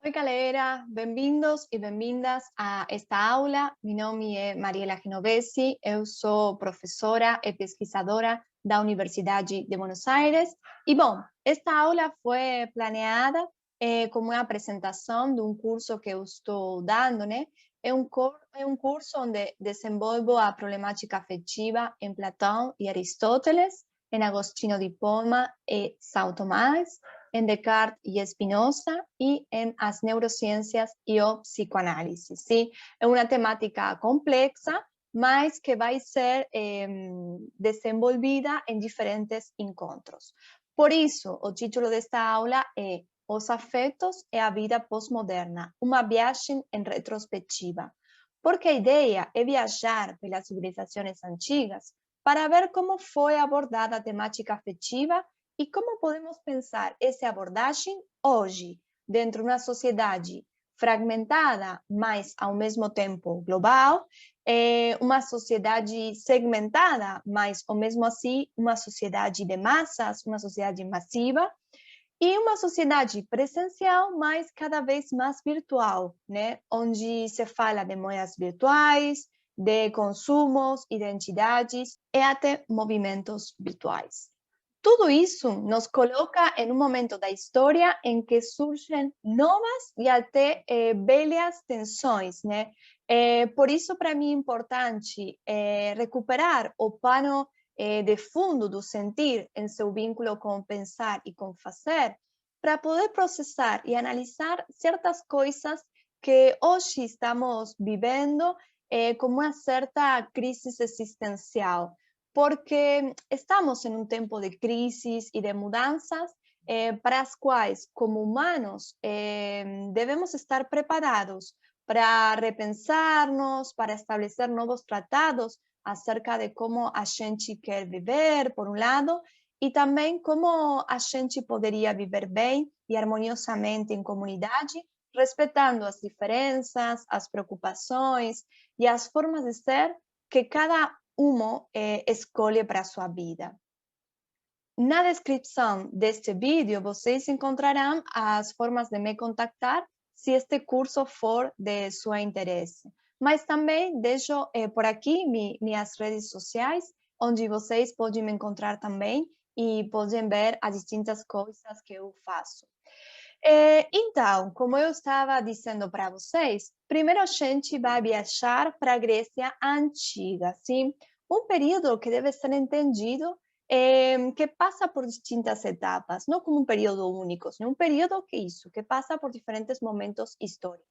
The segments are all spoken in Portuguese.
Oi, galera, bem-vindos e bem-vindas a esta aula. Meu nome é Mariela Genovesi, eu sou professora e pesquisadora da Universidade de Buenos Aires. E, bom, esta aula foi planeada como uma apresentação de um curso que eu estou dando, né? É um curso onde desenvolvo a problemática afetiva em Platão e Aristóteles, em Agostinho de Hipona e São Tomás, en Descartes y Spinoza y en las neurociencias y o psicoanálisis. ¿Sí? Es una temática complexa, mas que vai ser desenvolvida em diferentes encontros. Por isso, o título desta aula é Os afetos e a vida pós-moderna, uma viagem em retrospectiva. Porque a ideia é viajar pelas civilizações antigas para ver como foi abordada a temática afetiva e como podemos pensar essa abordagem hoje, dentro de uma sociedade fragmentada, mas ao mesmo tempo global, uma sociedade segmentada, mas ao mesmo assim uma sociedade de massas, uma sociedade massiva, e uma sociedade presencial, mas cada vez mais virtual, né? Onde se fala de moedas virtuais, de consumos, identidades e até movimentos virtuais. Tudo isso nos coloca em um momento da história em que surgem novas e até velhas tensões, né? Por isso, para mim, é importante recuperar o pano de fundo do sentir em seu vínculo com pensar e com fazer, para poder processar e analisar certas coisas que hoje estamos vivendo como uma certa crise existencial, porque estamos em um tempo de crises e de mudanças para as quais, como humanos, devemos estar preparados para repensar-nos, para estabelecer novos tratados acerca de como a gente quer viver, por um lado, e também como a gente poderia viver bem e harmoniosamente em comunidade, respeitando as diferenças, as preocupações e as formas de ser que cada escolhe para a sua vida. Na descrição deste vídeo, vocês encontrarão as formas de me contactar se este curso for de seu interesse. Mas também deixo por aqui minhas redes sociais, onde vocês podem me encontrar também e podem ver as distintas coisas que eu faço. Então, como eu estava dizendo para vocês, primeiro a gente vai viajar para a Grécia Antiga, sim? Um período que deve ser entendido que passa por distintas etapas, não como um período único, sino um período que passa por diferentes momentos históricos.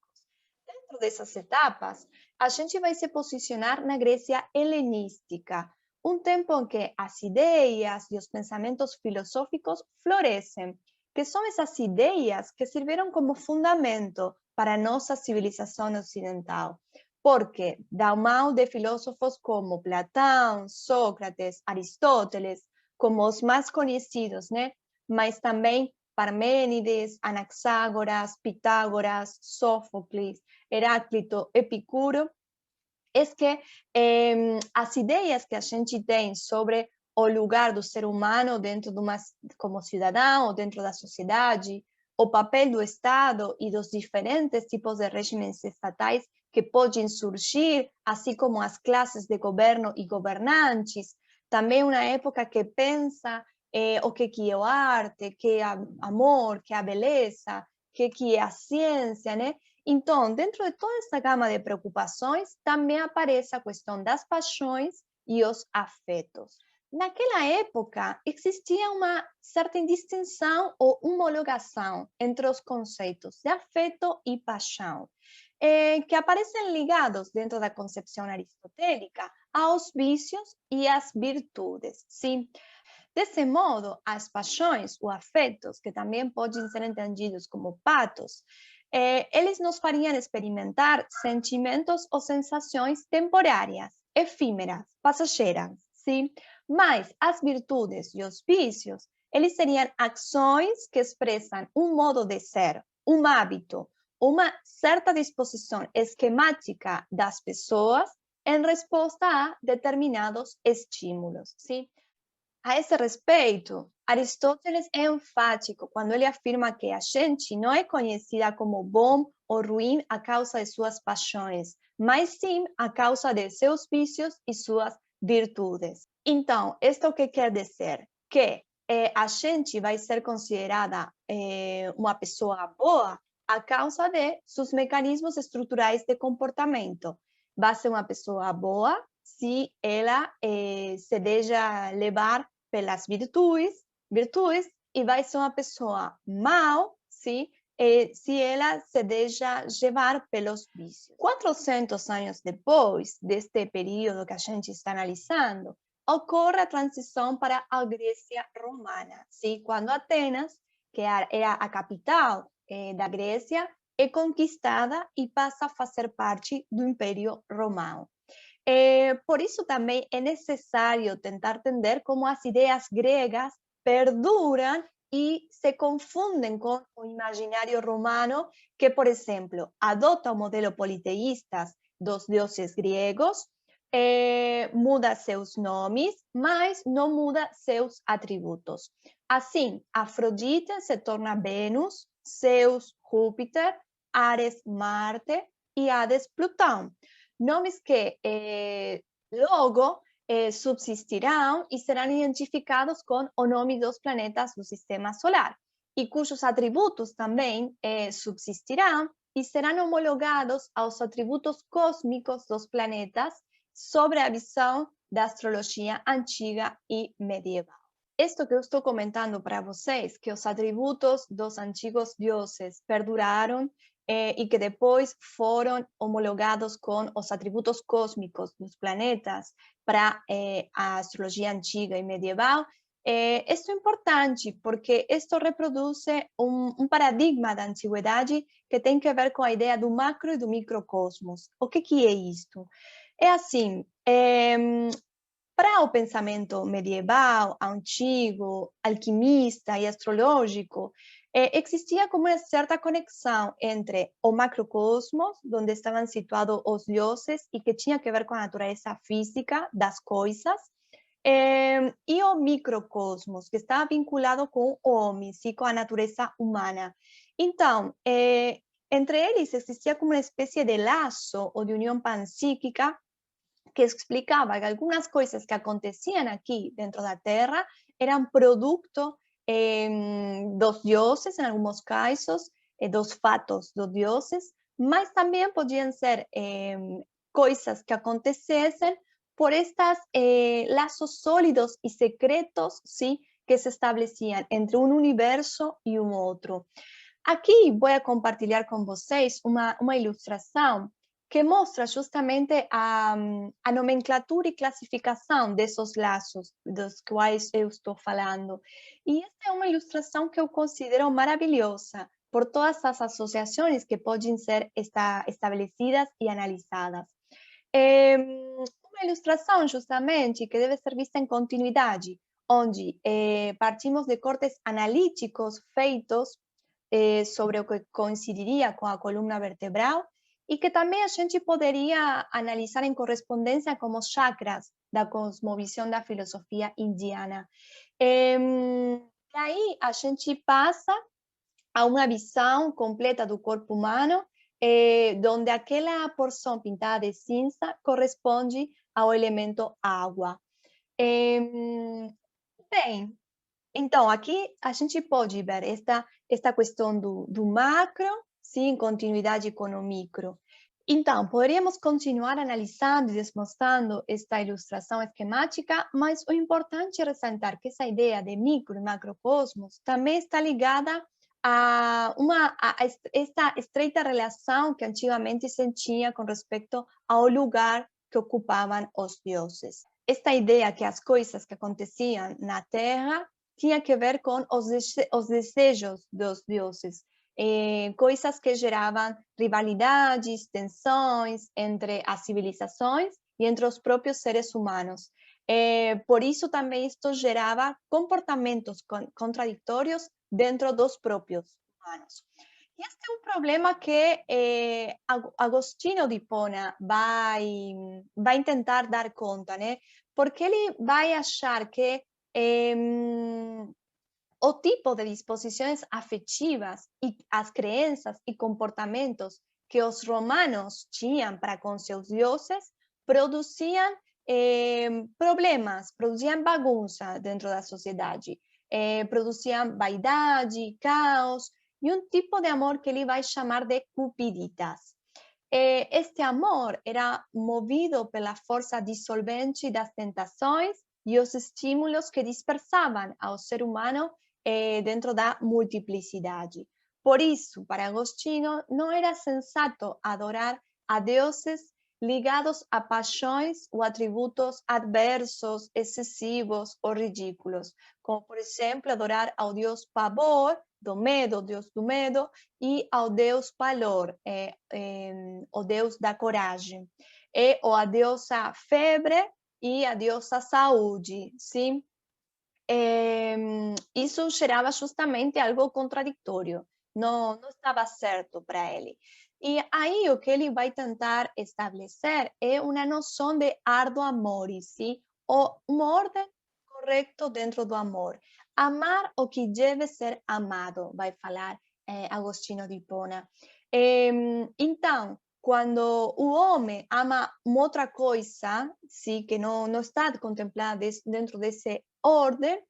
Dentro dessas etapas, a gente vai se posicionar na Grécia helenística, um tempo em que as ideias e os pensamentos filosóficos florescem, que são essas ideias que serviram como fundamento para a nossa civilização ocidental. Porque, da mão de filósofos como Platão, Sócrates, Aristóteles, como os mais conhecidos, né? Mas também Parmênides, Anaxágoras, Pitágoras, Sófocles, Heráclito, Epicuro, é que as ideias que a gente tem sobre o lugar do ser humano dentro de como cidadão ou dentro da sociedade, o papel do Estado e dos diferentes tipos de regimes estatais que podem surgir, assim como as classes de governo e governantes, também uma época que pensa o que é a arte, que é amor, que é a beleza, que é a ciência, né? Então, dentro de toda essa gama de preocupações, também aparece a questão das paixões e os afetos. Naquela época, existia uma certa indistinção ou homologação entre os conceitos de afeto e paixão, que aparecem ligados dentro da concepção aristotélica aos vícios e às virtudes, sim? Desse modo, as paixões ou afetos, que também podem ser entendidos como patos, eles nos fariam experimentar sentimentos ou sensações temporárias, efímeras, passageiras, sim? Mas as virtudes e os vícios, eles seriam ações que expressam um modo de ser, um hábito, uma certa disposição esquemática das pessoas em resposta a determinados estímulos, sim? A esse respeito, Aristóteles é enfático quando ele afirma que a gente não é conhecida como bom ou ruim a causa de suas paixões, mas sim a causa de seus vícios e suas virtudes. Então, isto que quer dizer? Que a gente vai ser considerada uma pessoa boa a causa de seus mecanismos estruturais de comportamento. Vai ser uma pessoa boa se ela se deixa levar pelas virtudes e vai ser uma pessoa mal se ela se deixa levar pelos vícios. 400 anos depois deste período que a gente está analisando, ocorre a transição para a Grécia romana, quando Atenas, que era a capital da Grécia, é conquistada e passa a fazer parte do Império Romano. Por isso também é necessário tentar entender como as ideias gregas perduram e se confundem com o imaginário romano, que, por exemplo, adota o modelo politeísta dos deuses gregos, muda seus nomes, mas não muda seus atributos. Assim, Afrodite se torna Vênus, Zeus, Júpiter, Ares, Marte e Hades, Plutão. Nomes que logo subsistirão e serão identificados com o nome dos planetas do sistema solar, e cujos atributos também subsistirão e serão homologados aos atributos cósmicos dos planetas sobre a visão da astrologia antiga e medieval. Isto que eu estou comentando para vocês, que os atributos dos antigos deuses perduraram e que depois foram homologados com os atributos cósmicos dos planetas para a astrologia antiga e medieval, isto é importante porque isto reproduz um paradigma da antiguidade que tem que ver com a ideia do macro e do microcosmos. O que é isto? É assim, para o pensamento medieval, antigo, alquimista e astrológico, existia como uma certa conexão entre o macrocosmos, onde estavam situados os deuses e que tinha que ver com a natureza física das coisas, e o microcosmos, que estava vinculado com o homem, com a natureza humana. Então, entre eles existia como uma espécie de laço ou de união pansíquica que explicava que algumas coisas que aconteciam aqui dentro da Terra eram produto dos deuses, em alguns casos, dos fatos dos deuses, mas também podiam ser coisas que acontecessem por estes laços sólidos e secretos, que se estabeleciam entre um universo e um outro. Aqui vou compartilhar com vocês uma ilustração que mostra justamente a nomenclatura e classificação desses laços dos quais eu estou falando. E esta é uma ilustração que eu considero maravilhosa por todas as associações que podem ser estabelecidas e analisadas. Uma ilustração justamente que deve ser vista em continuidade, onde partimos de cortes analíticos feitos sobre o que coincidiria com a coluna vertebral, e que também a gente poderia analisar em correspondência com os chakras da cosmovisão da filosofia indiana. Daí a gente passa a uma visão completa do corpo humano, onde aquela porção pintada de cinza corresponde ao elemento água. Bem, então aqui a gente pode ver esta questão do macro, em continuidade com o micro. Então, poderíamos continuar analisando e desmostrando esta ilustração esquemática, mas o importante é ressaltar que essa ideia de micro e macrocosmos também está ligada a esta estreita relação que antigamente se tinha com respeito ao lugar que ocupavam os deuses. Esta ideia que as coisas que aconteciam na Terra tinha que ver com os desejos dos deuses, coisas que geravam rivalidades, tensões entre as civilizações e entre os próprios seres humanos. Por isso também isto gerava comportamentos contraditórios dentro dos próprios humanos. E este é um problema que Agostinho de Hipona vai tentar dar conta, né? Porque ele vai achar que o tipo de disposições afetivas e as crenças e comportamentos que os romanos tinham para com seus deuses produziam problemas, produziam bagunça dentro da sociedade, produziam vaidade, caos e um tipo de amor que ele vai chamar de cupiditas. Este amor era movido pela força dissolvente das tentações e os estímulos que dispersavam ao ser humano dentro da multiplicidade. Por isso, para Agostinho, não era sensato adorar a deuses ligados a paixões ou atributos adversos, excessivos ou ridículos, como, por exemplo, adorar ao deus Pavor, do medo, deus do medo, e ao deus Palor, o deus da coragem, ou a deusa Febre e a deusa Saúde, sim? Isso gerava justamente algo contraditório, não estava certo para ele. E aí o que ele vai tentar estabelecer é uma noção de ardo amoris, sim? Ou uma ordem correta dentro do amor. Amar o que deve ser amado, vai falar Agostinho de Hipona. Então, quando o homem ama uma outra coisa, sim, que não está contemplada dentro desse ordem,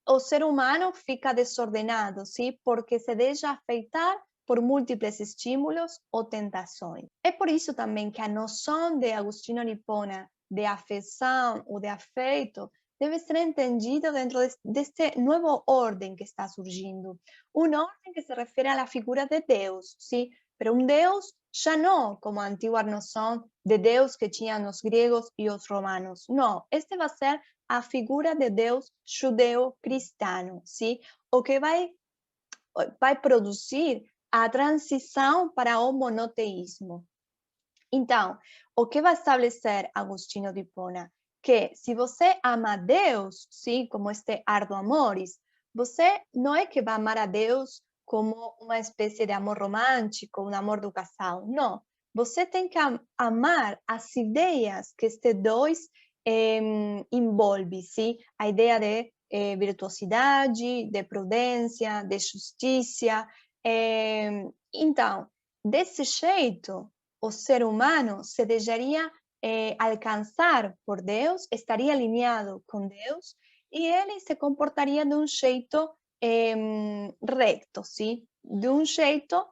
o ser humano fica desordenado, sim, porque se deixa afetar por múltiplos estímulos ou tentações. É por isso também que a noção de Agostinho de Hipona de afeição ou de afeto deve ser entendida dentro deste novo ordem que está surgindo. Uma ordem que se refere à figura de Deus, sim, pero um Deus já não como a antiga noção de Deus que tinham os gregos e os romanos. Não, este vai ser a figura de Deus judeu-cristão, sim? O que vai produzir a transição para o monoteísmo. Então, o que vai estabelecer Agostinho de Hipona? Que se você ama Deus, sim, como este ardo amoris, você não é que vai amar a Deus como uma espécie de amor romântico, um amor do casal, não. Você tem que amar as ideias que estes dois envolve, sim? A ideia de virtuosidade, de prudência, de justiça. Então, desse jeito, o ser humano se deixaria alcançar por Deus, estaria alinhado com Deus e ele se comportaria de um jeito recto, sim? De um jeito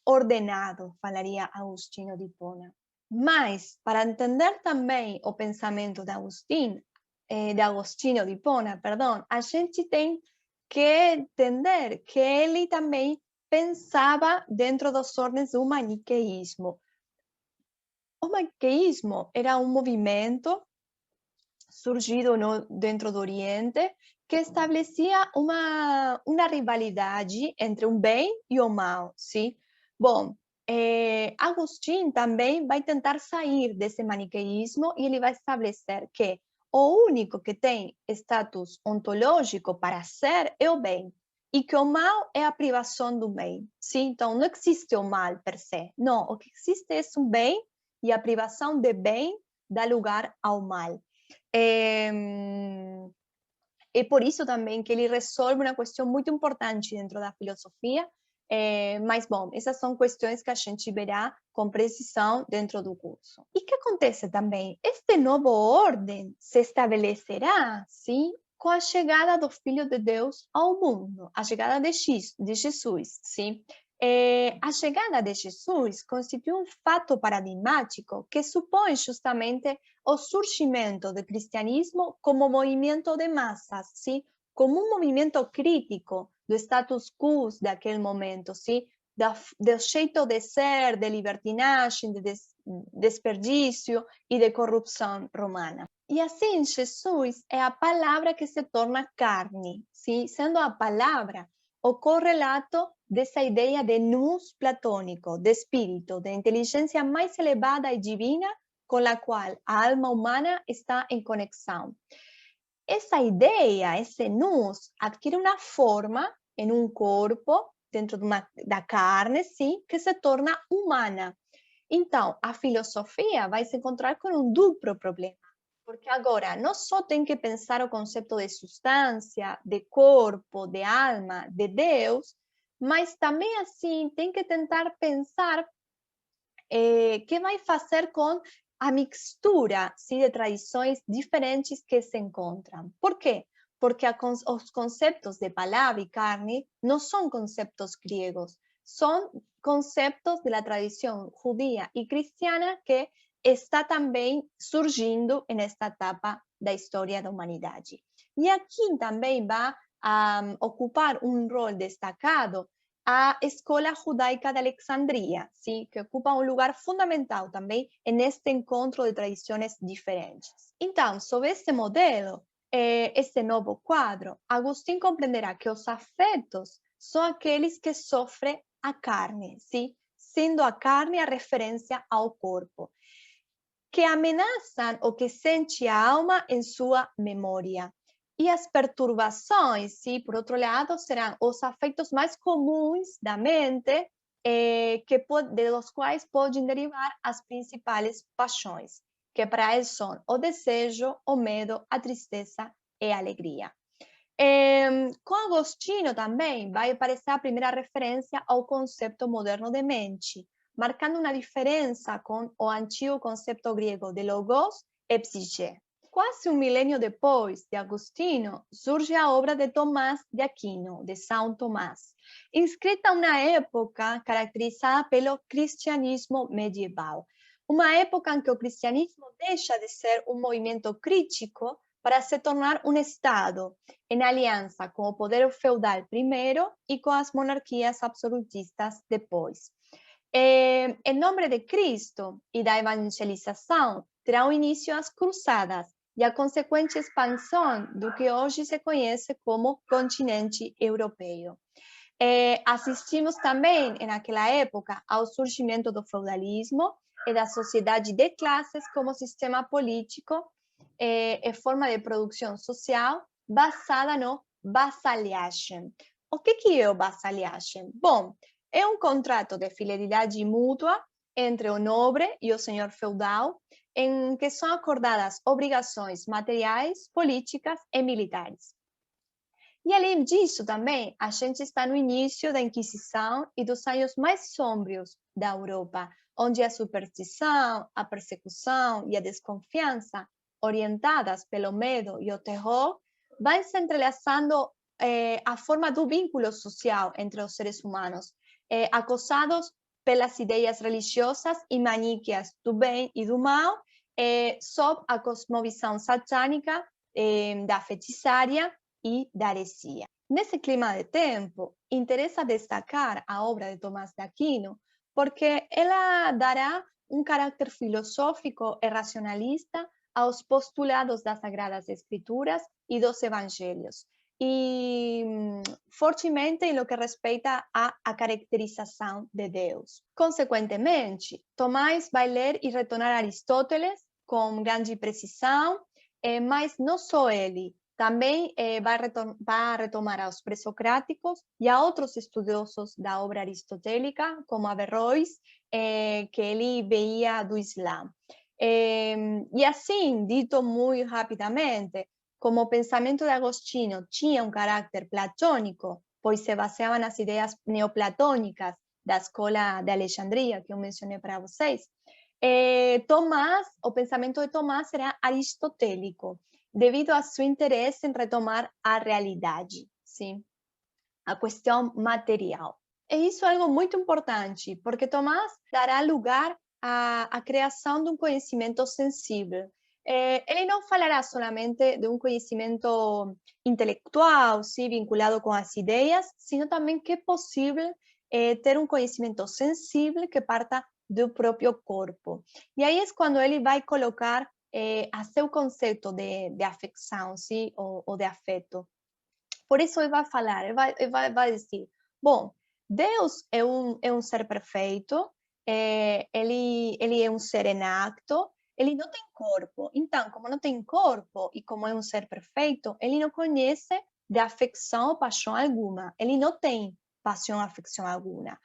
ordenado, falaria Agostinho de Hipona. Mas, para entender também o pensamento de Agostinho de Hipona, perdão, a gente tem que entender que ele também pensava dentro das ordens do maniqueísmo. O maniqueísmo era um movimento surgido dentro do Oriente que estabelecia uma rivalidade entre o bem e o mal, sim? Bom, Agostinho também vai tentar sair desse maniqueísmo e ele vai estabelecer que o único que tem status ontológico para ser é o bem e que o mal é a privação do bem, sim? Então, não existe o mal per se, não, o que existe é o bem e a privação de bem dá lugar ao mal. É por isso também que ele resolve uma questão muito importante dentro da filosofia, mas, bom, essas são questões que a gente verá com precisão dentro do curso. E o que acontece também? Este novo ordem se estabelecerá, sim, com a chegada do Filho de Deus ao mundo, a chegada de Jesus, sim? A chegada de Jesus constitui um fato paradigmático que supõe justamente o surgimento do cristianismo como movimento de massas, sim? Como um movimento crítico do status quo daquele momento, sim? Do jeito de ser, de libertinagem, de desperdício e de corrupção romana. E assim, Jesus é a palavra que se torna carne, sim? Sendo a palavra o correlato dessa ideia de nous platônico, de espírito, de inteligência mais elevada e divina com a qual a alma humana está em conexão. Essa ideia, esse nous, adquire uma forma em um corpo, dentro da carne, sim, que se torna humana. Então, a filosofia vai se encontrar com um duplo problema. Porque agora, não só tem que pensar o conceito de substância, de corpo, de alma, de Deus, mas também assim tem que tentar pensar que vai fazer com a mixtura, sim, de tradições diferentes que se encontram. Por quê? Porque os conceitos de palavra e carne não são conceitos gregos, são conceitos da tradição judia e cristiana que está também surgindo nesta etapa da história da humanidade. E aqui também vai ocupar um rol destacado a Escola Judaica de Alexandria, ¿sí? Que ocupa um lugar fundamental também neste encontro de tradições diferentes. Então, sobre este modelo, este novo quadro, Agustín compreenderá que os afetos são aqueles que sofrem a carne, ¿sí? Sendo a carne a referência ao corpo, que ameaçam o que sente a alma em sua memória. E as perturbações, sim, por outro lado, serão os afetos mais comuns da mente, de los quais podem derivar as principais paixões, que para eles são o desejo, o medo, a tristeza e a alegria. Com Agostinho também vai aparecer a primeira referência ao conceito moderno de mente, marcando uma diferença com o antigo conceito grego de logos e psique. Quase um milênio depois de Agostinho, surge a obra de Tomás de Aquino, de São Tomás, inscrita na época caracterizada pelo cristianismo medieval, uma época em que o cristianismo deixa de ser um movimento crítico para se tornar um Estado, em aliança com o poder feudal primeiro e com as monarquias absolutistas depois. Em nome de Cristo e da evangelização, terão início as cruzadas e a consequente expansão do que hoje se conhece como continente europeu. Assistimos também, naquela época, ao surgimento do feudalismo e da sociedade de classes como sistema político e forma de produção social basada no vassalhagem. O que é o vassalhagem? Bom, é um contrato de fidelidade mútua entre o nobre e o senhor feudal, em que são acordadas obrigações materiais, políticas e militares. E além disso, também, a gente está no início da Inquisição e dos anos mais sombrios da Europa, onde a superstição, a persecução e a desconfiança, orientadas pelo medo e o terror, vão se entrelaçando a forma do vínculo social entre os seres humanos, acosados pelas ideias religiosas e maníqueas do bem e do mal, sob a cosmovisão satânica da feitiçaria e da heresia. Nesse clima de tempo, interessa destacar a obra de Tomás de Aquino, porque ela dará um caráter filosófico e racionalista aos postulados das Sagradas Escrituras e dos Evangelhos, e fortemente em lo que respeita à caracterização de Deus. Consequentemente, Tomás vai ler e retornar Aristóteles com grande precisão, mas não só ele, também vai retomar aos pré-socráticos e a outros estudiosos da obra aristotélica, como Averroes, que ele veia do Islã. E assim, dito muito rapidamente, como o pensamento de Agostinho tinha um caráter platônico, pois se baseava nas ideias neoplatônicas da escola de Alexandria, que eu mencionei para vocês, Tomás, o pensamento de Tomás era aristotélico, devido a seu interesse em retomar a realidade, sim? A questão material. E isso é algo muito importante, porque Tomás dará lugar à criação de um conhecimento sensível. Ele não falará solamente de um conhecimento intelectual, sim, vinculado com as ideias, sino também que é possível ter um conhecimento sensível que parta do próprio corpo. E aí é quando ele vai colocar a seu conceito de afecção, sim, ou de afeto. Por isso ele vai falar, ele vai dizer, bom, Deus é um ser perfeito, ele é um ser em acto, ele não tem corpo. Então, como não tem corpo e como é um ser perfeito, ele não conhece de afecção ou paixão alguma. Ele não tem paixão ou afecção alguma.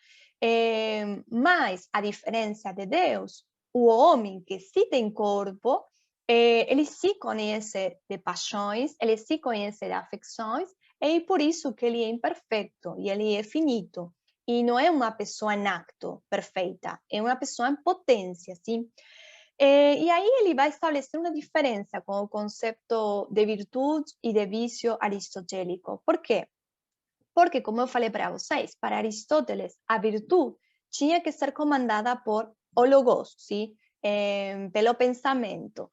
Mas, a diferença de Deus, o homem que sim tem corpo, Ele se conhece de paixões, ele se conhece de afecções, e por isso que ele é imperfeito e ele é finito. E não é uma pessoa em acto perfeita, é uma pessoa em potência, sim? E aí ele vai estabelecer uma diferença com o conceito de virtude e de vício aristotélico. Por quê? Porque, como eu falei para vocês, para Aristóteles, a virtude tinha que ser comandada por o logos, sim? Pelo pensamento.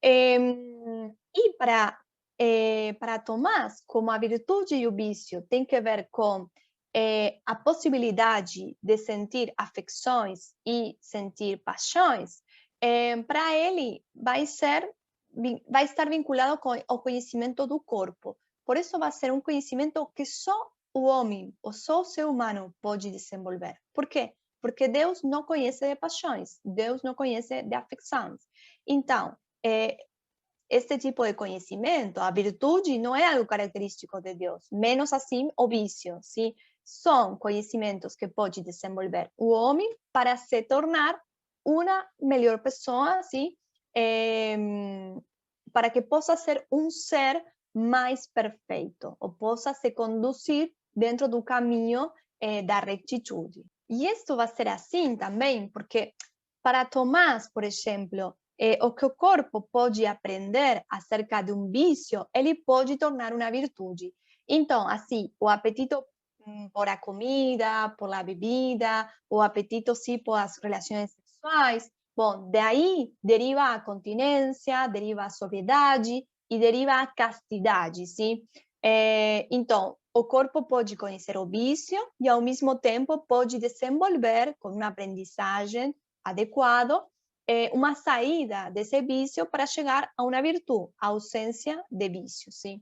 E para Tomás, como a virtude e o vício tem que ver com a possibilidade de sentir afecções e sentir paixões, para ele vai estar vinculado com o conhecimento do corpo. Por isso vai ser um conhecimento que só o homem, ou só o ser humano pode desenvolver. Por quê? Porque Deus não conhece de paixões, Deus não conhece de afecções. Então, este tipo de conhecimento, a virtude, não é algo característico de Deus, menos assim o vício, sim? São conhecimentos que pode desenvolver o homem para se tornar uma melhor pessoa, sim? Para que possa ser um ser mais perfeito, ou possa se conduzir dentro do caminho da rectitude. E isso vai ser assim também, porque para Tomás, por exemplo, o que o corpo pode aprender acerca de um vício, ele pode tornar uma virtude. Então, assim, o apetite por a comida, por a bebida, o apetite, sim, por as relações sexuais, bom, daí deriva a continência, deriva a sobriedade e deriva a castidade, sim? Então, o corpo pode conhecer o vício e, ao mesmo tempo, pode desenvolver, com uma aprendizagem adequada, uma saída desse vício para chegar a uma virtude, a ausência de vício, sim?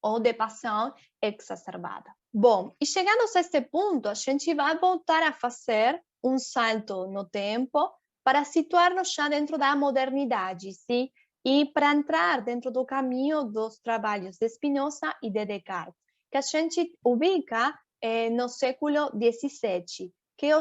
Ou de paixão exacerbada. Bom, e chegando a este ponto, a gente vai voltar a fazer um salto no tempo para situar-nos já dentro da modernidade, sim? E para entrar dentro do caminho dos trabalhos de Spinoza e de Descartes, que a gente ubica no século XVII, que é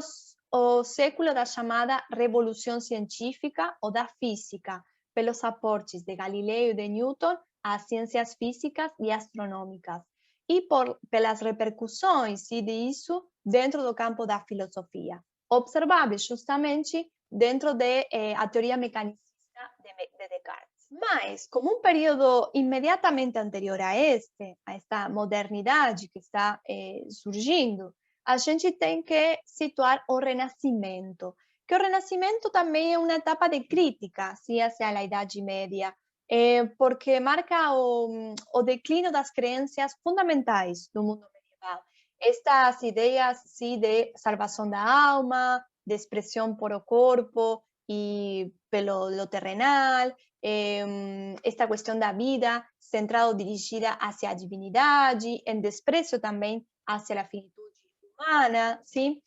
o século da chamada Revolução Científica ou da Física, pelos aportes de Galileu e de Newton às ciências físicas e astronômicas, e pelas repercussões disso dentro do campo da filosofia, observáveis justamente dentro a teoria mecanicista de Descartes. Mas, como um período imediatamente anterior a esta modernidade que está surgindo, a gente tem que situar o Renascimento, que o Renascimento também é uma etapa de crítica, assim, hacia a Idade Média, porque marca o declínio das crenças fundamentais do mundo medieval. Estas ideias, sim, de salvação da alma, de expressão por o corpo e pelo lo terrenal, esta questão da vida centrada ou dirigida hacia a divindade, em desprezo também hacia a finitude humana, sim?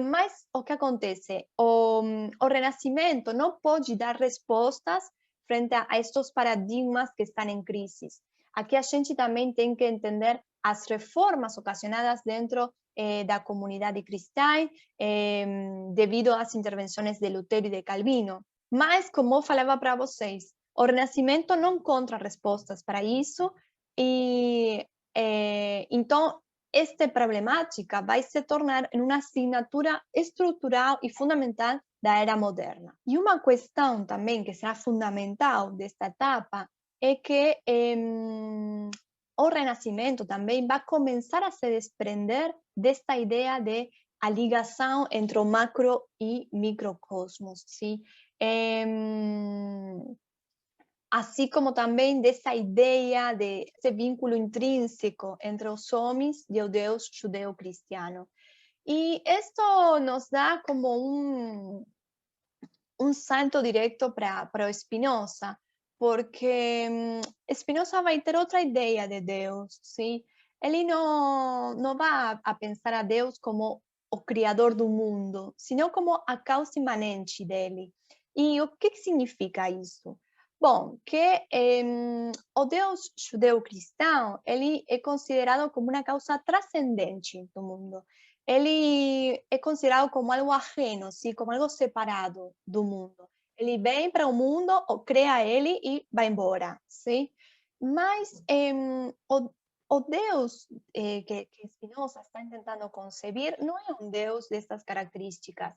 Mas o que acontece? O Renascimento não pode dar respostas frente a estes paradigmas que estão em crise. Aqui a gente também tem que entender as reformas ocasionadas dentro da comunidade cristã devido às intervenções de Lutero e de Calvino. Mas, como eu falava para vocês, o Renascimento não encontra respostas para isso e então esta problemática vai se tornar uma assinatura estrutural e fundamental da era moderna. E uma questão também que será fundamental desta etapa é que o Renascimento também vai começar a se desprender desta ideia de a ligação entre o macro e microcosmos, sim? Assim como também dessa ideia de esse vínculo intrínseco entre os homens e o Deus judeu-cristiano. E isto nos dá como um salto direto para o Spinoza, porque Spinoza vai ter outra ideia de Deus, sim? Ele não vai a pensar a Deus como o criador do mundo, senão como a causa imanente dele. E o que significa isso? Bom, que o Deus judeu-cristão, ele é considerado como uma causa transcendente do mundo. Ele é considerado como algo ajeno, ¿sí? Como algo separado do mundo. Ele vem para o mundo, ou cria ele e vai embora, sim? Mas o Deus que Spinoza está tentando concebir não é um Deus dessas características,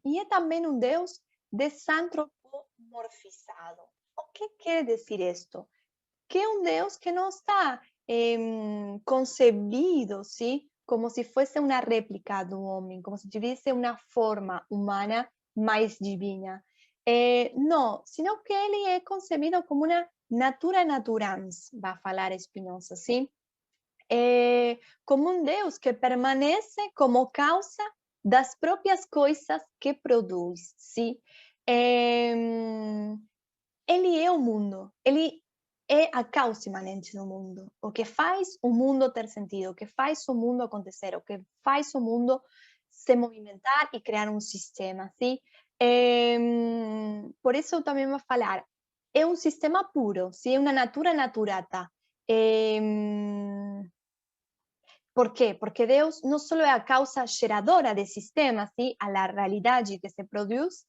e é também um Deus desantropomorfizado. O que quer dizer isto? Que é um Deus que não está concebido, ¿sí? Como se fosse uma réplica do homem, como se tivesse uma forma humana mais divina. Não, sino que ele é concebido como uma natura naturans, vai falar Spinoza, sim? Como um Deus que permanece como causa das próprias coisas que produz, sim? Ele é o mundo, ele é a causa imanente do mundo, o que faz o mundo ter sentido, o que faz o mundo acontecer, o que faz o mundo se movimentar e criar um sistema, sim? Por isso eu também vou falar, é um sistema puro, sim? É uma natura naturata. Por quê? Porque Deus não só é a causa geradora de sistemas, sim? A realidade que se produz,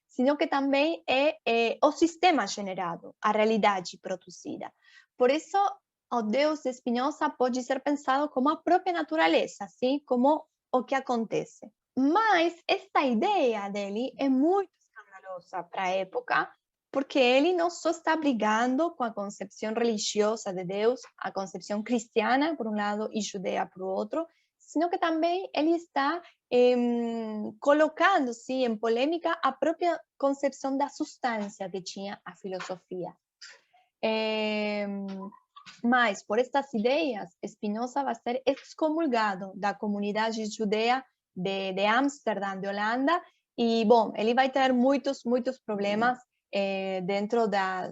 sino que também é o sistema generado, a realidade produzida. Por isso, o Deus de Spinoza pode ser pensado como a própria natureza, sim? Como o que acontece. Mas esta ideia dele é muito escandalosa para a época, porque ele não só está brigando com a concepção religiosa de Deus, a concepção cristiana, por um lado, e judea, por outro, sino que também ele está colocando-se em polêmica a própria concepção da substância que tinha a filosofia. Mas, por estas ideias, Spinoza vai ser excomulgado da comunidade judeia de Amsterdã, de Holanda, e, bom, ele vai ter muitos problemas dentro da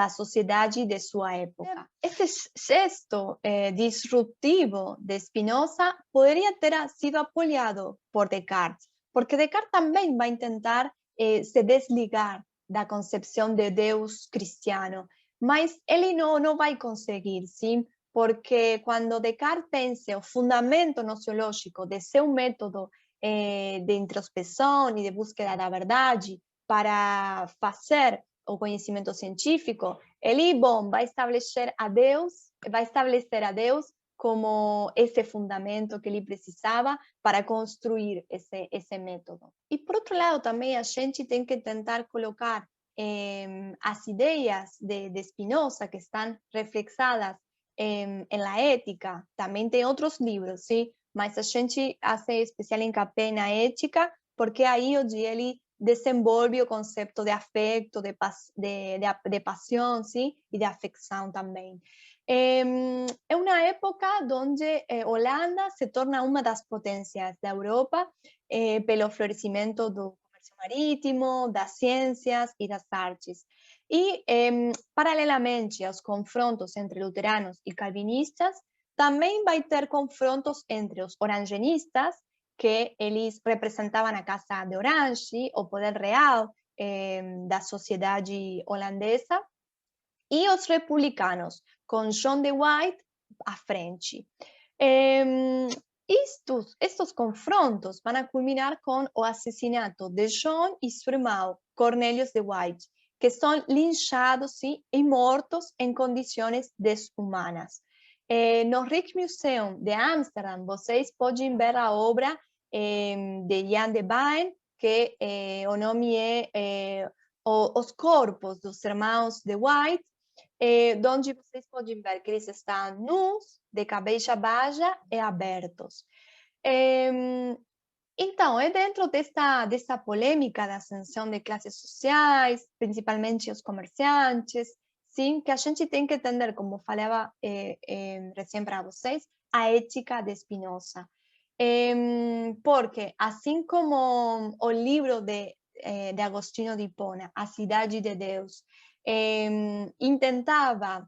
sociedade de sua época. Esse gesto disruptivo de Spinoza poderia ter sido apoiado por Descartes, porque Descartes também vai tentar se desligar da concepção de Deus cristiano, mas ele não vai conseguir, sim? Porque quando Descartes pensa o fundamento nociológico de seu método de introspecção e de búsqueda da verdade para fazer o conhecimento científico, ele, bom, vai estabelecer a Deus como esse fundamento que ele precisava para construir esse método. E, por outro lado, também a gente tem que tentar colocar as ideias de Spinoza que estão reflexadas em la ética, também tem outros livros, sim? Mas a gente faz especial encapé na ética, porque aí onde ele desenvolve o conceito de afeto, de paixão, sim? E de afecção também. É uma época onde Holanda se torna uma das potências da Europa pelo florescimento do comércio marítimo, das ciências e das artes. E, paralelamente aos confrontos entre luteranos e calvinistas, também vai ter confrontos entre os orangenistas, que eles representavam a Casa de Orange, o poder real da sociedade holandesa, e os republicanos, com John de White à frente. Estes confrontos vão culminar com o assassinato de John e seu irmão, Cornelius de White, que são linchados e mortos em condições desumanas. No Rijksmuseum de Amsterdã, vocês podem ver a obra de Jan de Baen, que o nome é Os Corpos dos Irmãos de White, onde vocês podem ver que eles estão nus, de cabeça baixa e abertos. Então, é dentro dessa polêmica da ascensão de classes sociais, principalmente os comerciantes, sim, que a gente tem que entender, como falava recém para vocês, a ética de Spinoza. Porque, assim como o livro de Agostinho de Hipona, A Cidade de Deus, intentava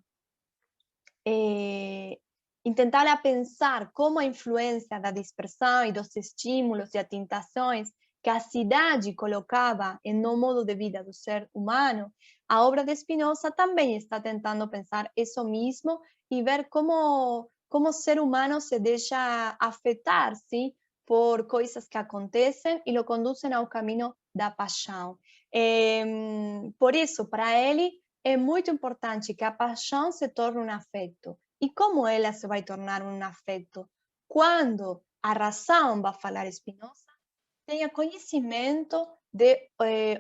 a pensar como a influência da dispersão e dos estímulos e tentações que a cidade colocava no modo de vida do ser humano, a obra de Spinoza também está tentando pensar isso mesmo e ver como o ser humano se deixa afetar, sim, por coisas que acontecem e o conduzem ao caminho da paixão. Por isso, para ele, é muito importante que a paixão se torne um afeto. E como ela se vai tornar um afeto? Quando a razão, vai falar Spinoza, tenha conhecimento de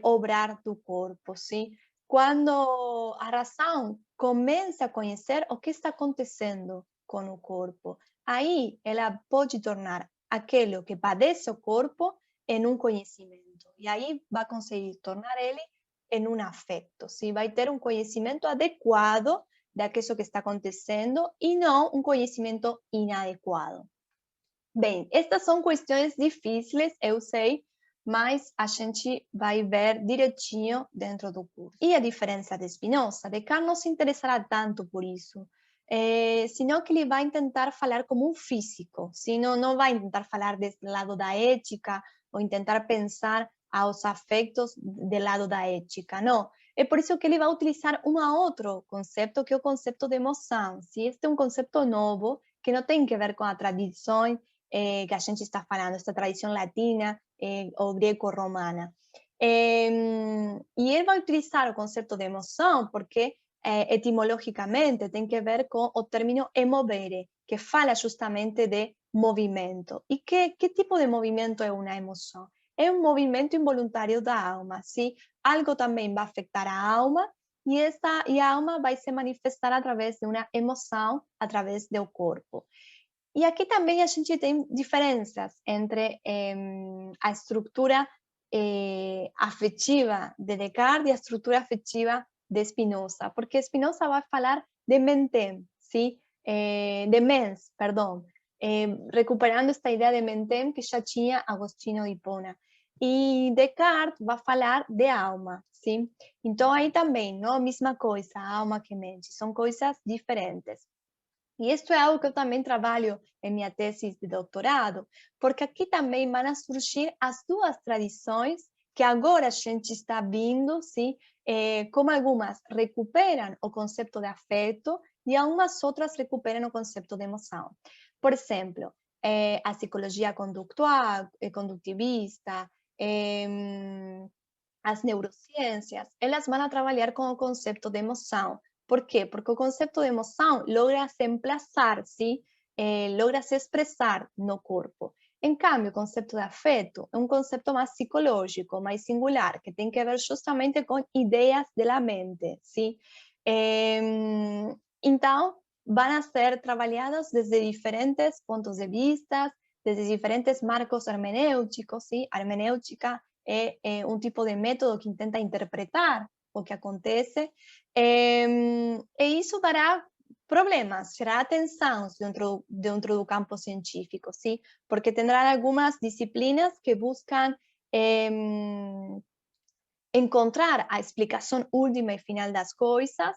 obrar do corpo, sim? Quando a razão começa a conhecer o que está acontecendo com o corpo, aí ela pode tornar aquilo que padece o corpo em um conhecimento. E aí vai conseguir tornar ele em um afeto, sim? Vai ter um conhecimento adequado daquilo que está acontecendo e não um conhecimento inadequado. Bem, estas são questões difíceis, eu sei, mas a gente vai ver direitinho dentro do curso. E a diferença de Spinoza? Descartes não se interessará tanto por isso, senão que ele vai tentar falar como um físico, senão não vai tentar falar desse lado da ética ou tentar pensar aos afetos do lado da ética, não. É por isso que ele vai utilizar um outro conceito, que é o conceito de emoção. Se este é um conceito novo, que não tem que ver com a tradição que a gente está falando, esta tradição latina ou greco-romana. E ele vai utilizar o conceito de emoção porque etimologicamente tem que ver com o término emovere, que fala justamente de movimento. E que tipo de movimento é uma emoção? É um movimento involuntário da alma, sim? Algo também vai afetar a alma e a alma vai se manifestar através de uma emoção, através do corpo. E aqui também a gente tem diferenças entre a estrutura afetiva de Descartes e a estrutura afetiva de Spinoza, porque Spinoza vai falar de mentem, ¿sí? De mens, perdão, recuperando esta ideia de mentem que já tinha Agostinho de Hipona. E Descartes vai falar de alma, sim? Então aí também, não a mesma coisa, alma que mente, são coisas diferentes. E isso é algo que eu também trabalho em minha tese de doutorado, porque aqui também vão surgir as duas tradições que agora a gente está vendo, sim, como algumas recuperam o conceito de afeto e algumas outras recuperam o conceito de emoção. Por exemplo, a psicologia conductual, condutivista, as neurociências, elas vão trabalhar com o conceito de emoção. Por quê? Porque o conceito de emoção logra se emplaçar-se, logra se expressar no corpo. Em cambio, o conceito de afeto é um conceito mais psicológico, mais singular, que tem que ver justamente com ideias da mente, sim? Então, vão ser trabalhados desde diferentes pontos de vista, desde diferentes marcos hermenêuticos, sim? A hermenêutica é um tipo de método que tenta interpretar o que acontece, e isso dará problemas, gerará tensões dentro do campo científico, sim? Porque terá algumas disciplinas que buscam encontrar a explicação última e final das coisas,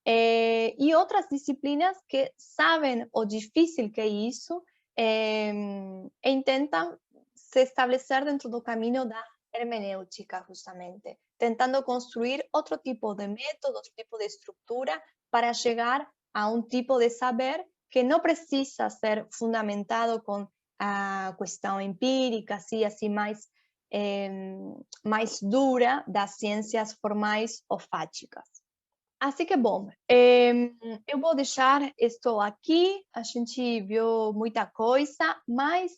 e outras disciplinas que sabem o difícil que é isso, e tentam se estabelecer dentro do caminho da hermenêutica, justamente, tentando construir outro tipo de método, outro tipo de estrutura para chegar a um tipo de saber que não precisa ser fundamentado com a questão empírica, assim mais dura das ciências formais ou fáticas. Assim que, bom, eu vou deixar isto aqui, a gente viu muita coisa, mas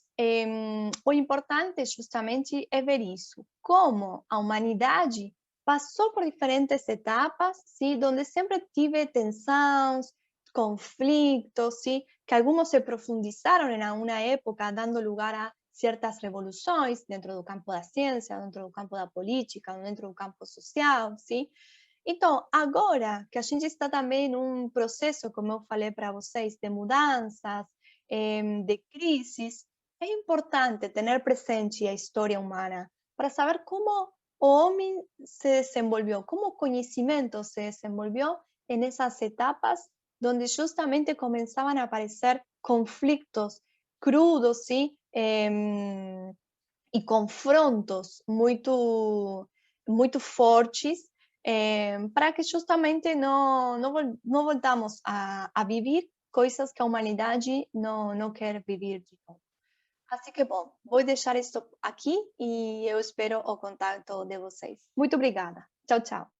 o importante justamente é ver isso, como a humanidade passou por diferentes etapas, sim, onde sempre tive tensões, conflitos, sim, que alguns se profundizaram em alguma época, dando lugar a certas revoluções dentro do campo da ciência, dentro do campo da política, dentro do campo social, sim? Então, agora que a gente está também num processo, como eu falei para vocês, de mudanças, de crises, é importante ter presente a história humana para saber como o homem se desenvolveu, como o conhecimento se desenvolveu nessas etapas onde justamente começavam a aparecer conflitos crudos, sim? E confrontos muito fortes, para que justamente não voltamos a viver coisas que a humanidade não quer viver de novo. Assim que, bom, vou deixar isso aqui e eu espero o contato de vocês. Muito obrigada. Tchau, tchau.